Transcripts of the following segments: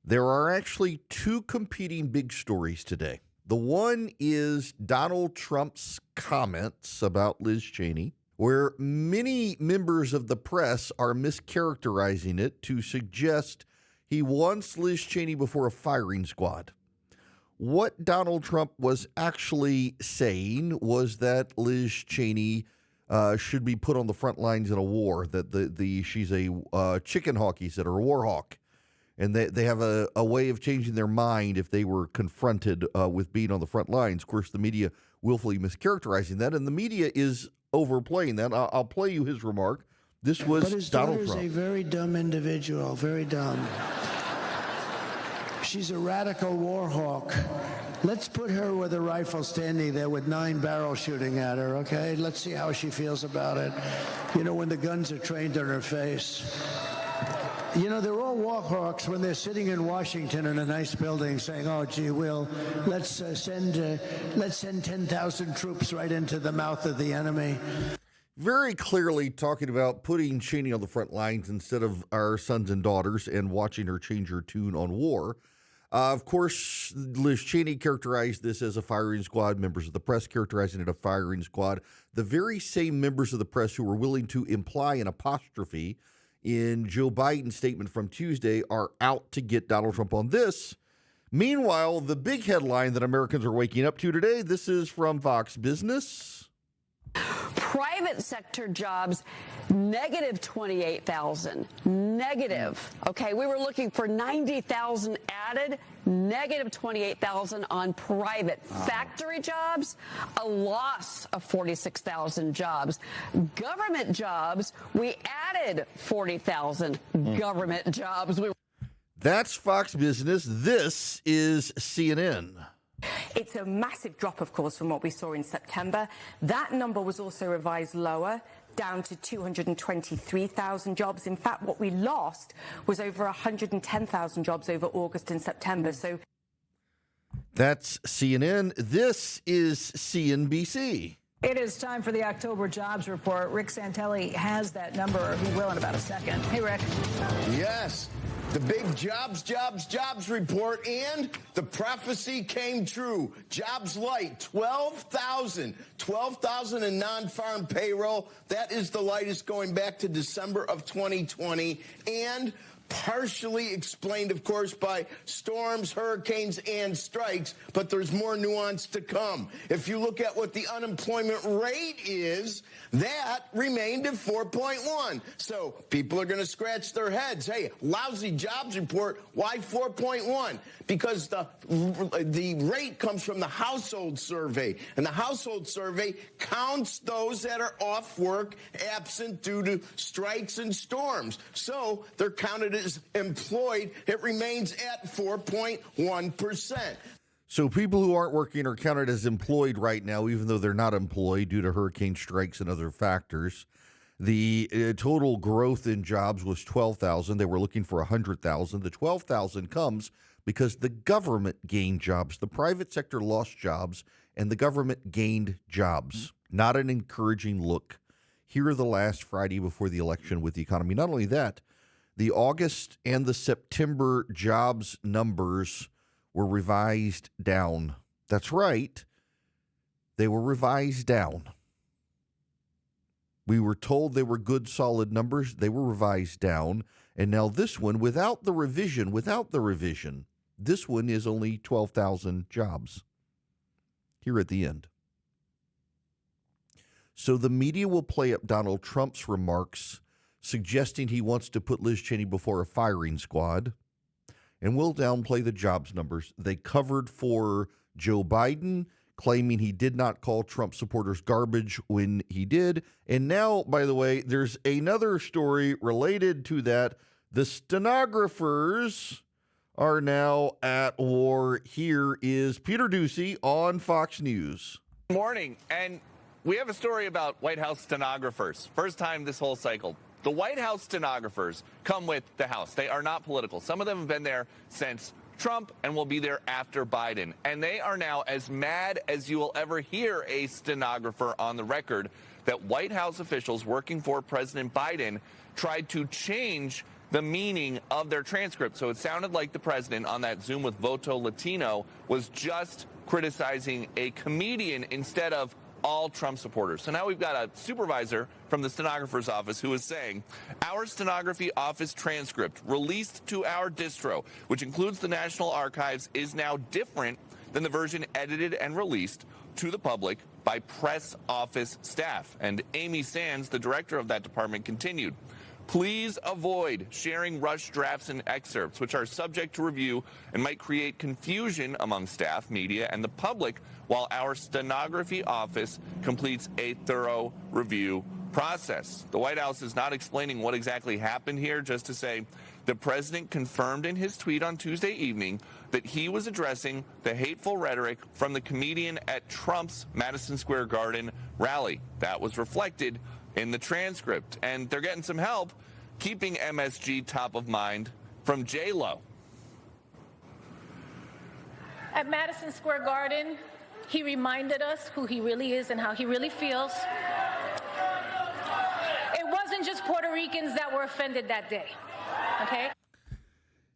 There are actually two competing big stories today. The one is Donald Trump's comments about Liz Cheney, where many members of the press are mischaracterizing it to suggest he wants Liz Cheney before a firing squad. What Donald Trump was actually saying was that Liz Cheney should be put on the front lines in a war, that she's a chicken hawk, he said, or a war hawk. And they have a way of changing their mind if they were confronted with being on the front lines. Of course, the media willfully mischaracterizing that, and the media is overplaying that. I'll play you his remark. This was Donald Trump. But his daughter's a very dumb individual, very dumb. She's a radical war hawk. Let's put her with a rifle standing there with 9 barrels shooting at her, okay? Let's see how she feels about it. You know, when the guns are trained on her face. You know, they're all war hawks when they're sitting in Washington in a nice building saying, oh, gee, let's send 10,000 troops right into the mouth of the enemy. Very clearly talking about putting Cheney on the front lines instead of our sons and daughters and watching her change her tune on war. Of course, Liz Cheney characterized this as a firing squad. Members of the press characterizing it a firing squad. The very same members of the press who were willing to imply an apostrophe in Joe Biden's statement from Tuesday are out to get Donald Trump on this. Meanwhile, the big headline that Americans are waking up to today, this is from Fox Business. Private sector jobs, negative 28,000. Negative. Okay, we were looking for 90,000 added, negative 28,000 on private. Factory jobs, a loss of 46,000 jobs. Government jobs, we added 40,000 government jobs. That's Fox Business. This is CNN. It's a massive drop, of course, from what we saw in September. That number was also revised lower, down to 223,000 jobs. In fact, what we lost was over 110,000 jobs over August and September. So that's CNN. This is CNBC. It is time for the October jobs report. Rick Santelli has that number, or he will in about a second. Hey, Rick. Yes. The big jobs report, and the prophecy came true. Jobs light, 12,000 in non-farm payroll. That is the lightest going back to December of 2020, and partially explained, of course, by storms, hurricanes, and strikes, but there's more nuance to come. If you look at what the unemployment rate is, that remained at 4.1. So people are going to scratch their heads. Hey, lousy jobs report, why 4.1? Because the rate comes from the household survey, and the household survey counts those that are off work, absent due to strikes and storms. So they're counted as employed. It remains at 4.1%. So people who aren't working are counted as employed right now, even though they're not employed due to hurricane strikes and other factors. The total growth in jobs was 12,000. They were looking for 100,000. The 12,000 comes because the government gained jobs. The private sector lost jobs, and the government gained jobs. Not an encouraging look. Here the last Friday before the election with the economy. Not only that, the August and the September jobs numbers were revised down. That's right. They were revised down. We were told they were good, solid numbers. They were revised down. And now this one, without the revision, this one is only 12,000 jobs here at the end. So the media will play up Donald Trump's remarks suggesting he wants to put Liz Cheney before a firing squad, and we'll downplay the jobs numbers. They covered for Joe Biden, claiming he did not call Trump supporters garbage when he did. And now, by the way, there's another story related to that. The stenographers are now at war. Here is Peter Ducey on Fox News. Morning, and we have a story about White House stenographers. First time this whole cycle. The White House stenographers come with the House. They are not political. Some of them have been there since Trump and will be there after Biden. And they are now as mad as you will ever hear a stenographer on the record that White House officials working for President Biden tried to change the meaning of their transcript. So it sounded like the president on that Zoom with Voto Latino was just criticizing a comedian instead of all Trump supporters. So now we've got a supervisor from the stenographer's office who is saying, our stenography office transcript released to our distro, which includes the National Archives, is now different than the version edited and released to the public by press office staff. And Amy Sands, the director of that department, continued, please avoid sharing rush drafts and excerpts, which are subject to review and might create confusion among staff, media, and the public, while our stenography office completes a thorough review process. The White House is not explaining what exactly happened here, just to say the president confirmed in his tweet on Tuesday evening that he was addressing the hateful rhetoric from the comedian at Trump's Madison Square Garden rally. That was reflected in the transcript. And they're getting some help keeping MSG top of mind from J-Lo. At Madison Square Garden, he reminded us who he really is and how he really feels. It wasn't just Puerto Ricans that were offended that day, okay?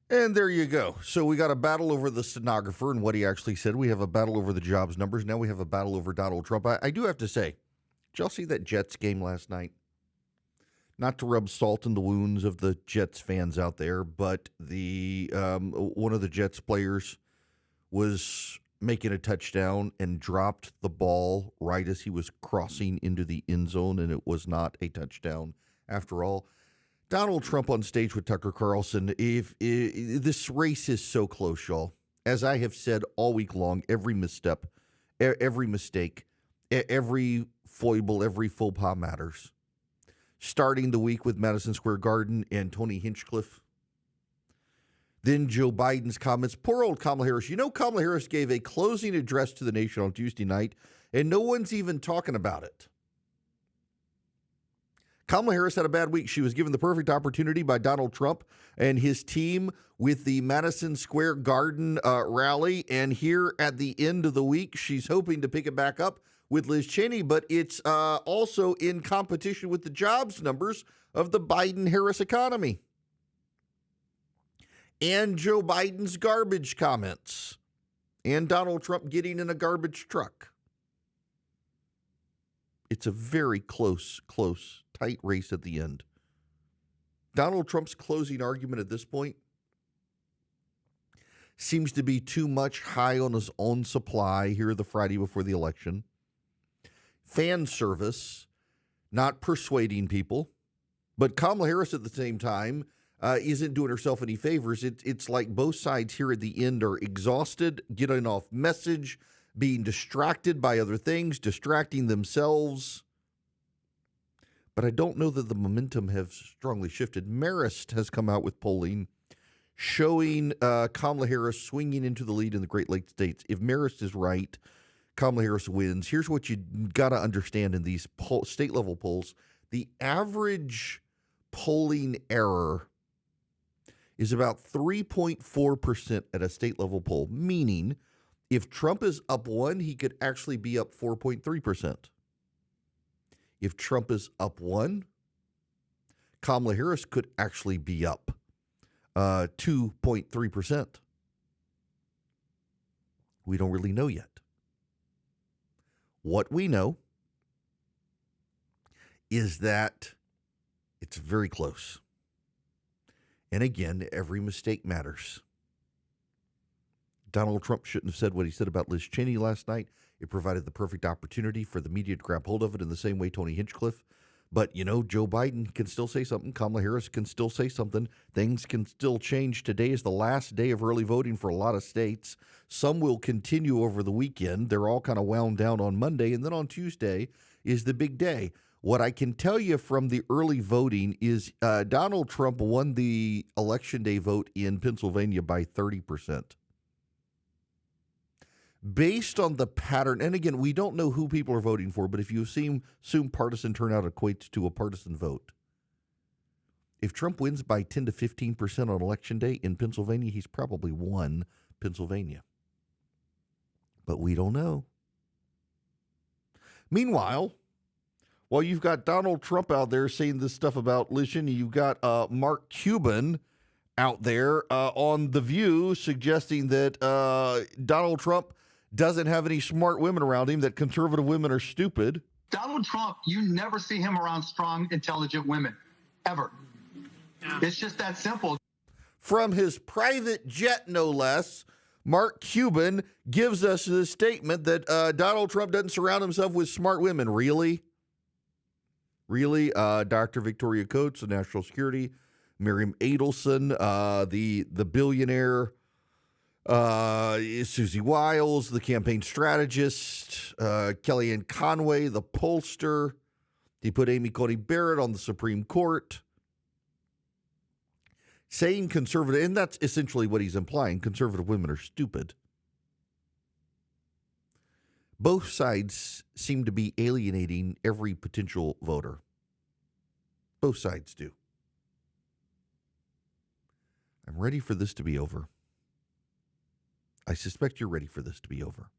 And there you go. So we got a battle over the stenographer and what he actually said. We have a battle over the jobs numbers. Now we have a battle over Donald Trump. I do have to say, did y'all see that Jets game last night? Not to rub salt in the wounds of the Jets fans out there, but the one of the Jets players was making a touchdown and dropped the ball right as he was crossing into the end zone, and it was not a touchdown after all. Donald Trump on stage with Tucker Carlson. If this race is so close, y'all. As I have said all week long, every misstep, every mistake, every foible, every faux pas matters. Starting the week with Madison Square Garden and Tony Hinchcliffe. Then Joe Biden's comments. Poor old Kamala Harris. You know, Kamala Harris gave a closing address to the nation on Tuesday night, and no one's even talking about it. Kamala Harris had a bad week. She was given the perfect opportunity by Donald Trump and his team with the Madison Square Garden rally. And here at the end of the week, she's hoping to pick it back up with Liz Cheney, but it's also in competition with the jobs numbers of the Biden-Harris economy. And Joe Biden's garbage comments. And Donald Trump getting in a garbage truck. It's a very close, tight race at the end. Donald Trump's closing argument at this point seems to be too much high on his own supply here the Friday before the election. Fan service, not persuading people. But Kamala Harris at the same time isn't doing herself any favors. It's like both sides here at the end are exhausted, getting off message, being distracted by other things, distracting themselves. But I don't know that the momentum has strongly shifted. Marist has come out with polling showing Kamala Harris swinging into the lead in the Great Lakes states. If Marist is right, Kamala Harris wins. Here's what you got to understand in these state-level polls. The average polling error is about 3.4% at a state-level poll, meaning if Trump is up 1, he could actually be up 4.3%. If Trump is up 1, Kamala Harris could actually be up 2.3%. We don't really know yet. What we know is that it's very close. And again, every mistake matters. Donald Trump shouldn't have said what he said about Liz Cheney last night. It provided the perfect opportunity for the media to grab hold of it in the same way Tony Hinchcliffe. But, you know, Joe Biden can still say something. Kamala Harris can still say something. Things can still change. Today is the last day of early voting for a lot of states. Some will continue over the weekend. They're all kind of wound down on Monday. And then on Tuesday is the big day. What I can tell you from the early voting is Donald Trump won the Election Day vote in Pennsylvania by 30%. Based on the pattern, and again, we don't know who people are voting for, but if you assume partisan turnout equates to a partisan vote, if Trump wins by 10 to 15% on Election Day in Pennsylvania, he's probably won Pennsylvania. But we don't know. Meanwhile, While you've got Donald Trump out there saying this stuff about Liz Cheney, you've got Mark Cuban out there on The View suggesting that Donald Trump doesn't have any smart women around him, that conservative women are stupid. Donald Trump, you never see him around strong, intelligent women, ever. It's just that simple. From his private jet, no less, Mark Cuban gives us the statement that Donald Trump doesn't surround himself with smart women. Really? Really? Dr. Victoria Coates, the National Security, Miriam Adelson, the billionaire, Susie Wiles, the campaign strategist, Kellyanne Conway, the pollster. He put Amy Coney Barrett on the Supreme Court. Saying conservative, and that's essentially what he's implying, conservative women are stupid. Both sides seem to be alienating every potential voter. Both sides do. I'm ready for this to be over. I suspect you're ready for this to be over.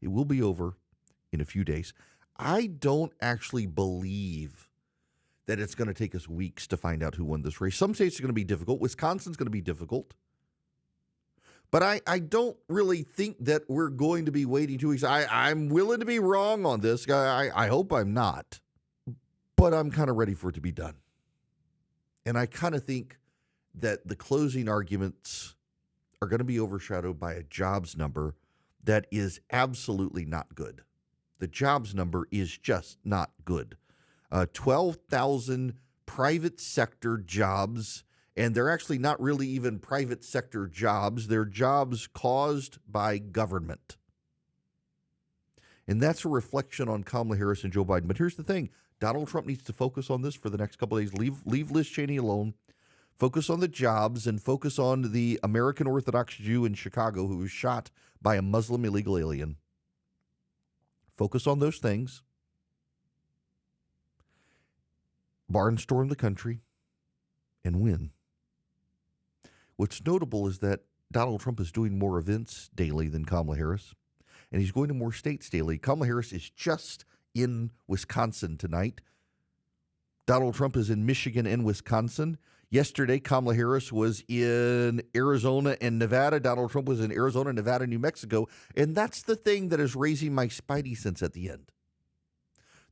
It will be over in a few days. I don't actually believe that it's going to take us weeks to find out who won this race. Some states are going to be difficult. Wisconsin's going to be difficult. But I don't really think that we're going to be waiting 2 weeks. I'm willing to be wrong on this. I hope I'm not. But I'm kind of ready for it to be done. And I kind of think that the closing arguments are going to be overshadowed by a jobs number that is absolutely not good. The jobs number is just not good. 12,000 private sector jobs, and they're actually not really even private sector jobs. They're jobs caused by government. And that's a reflection on Kamala Harris and Joe Biden. But here's the thing. Donald Trump needs to focus on this for the next couple of days. Leave Liz Cheney alone. Focus on the jobs and focus on the American Orthodox Jew in Chicago who was shot by a Muslim illegal alien. Focus on those things. Barnstorm the country and win. What's notable is that Donald Trump is doing more events daily than Kamala Harris, and he's going to more states daily. Kamala Harris is just in Wisconsin tonight. Donald Trump is in Michigan and Wisconsin. Yesterday, Kamala Harris was in Arizona and Nevada. Donald Trump was in Arizona, Nevada, New Mexico. And that's the thing that is raising my spidey sense at the end.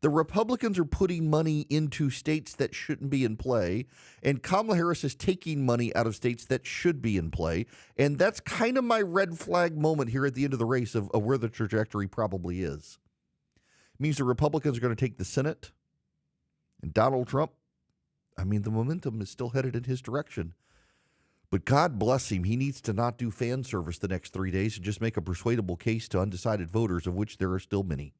The Republicans are putting money into states that shouldn't be in play, and Kamala Harris is taking money out of states that should be in play. And that's kind of my red flag moment here at the end of the race of where the trajectory probably is. It means the Republicans are going to take the Senate, and Donald Trump, I mean, the momentum is still headed in his direction. But God bless him, he needs to not do fan service the next 3 days and just make a persuadable case to undecided voters, of which there are still many.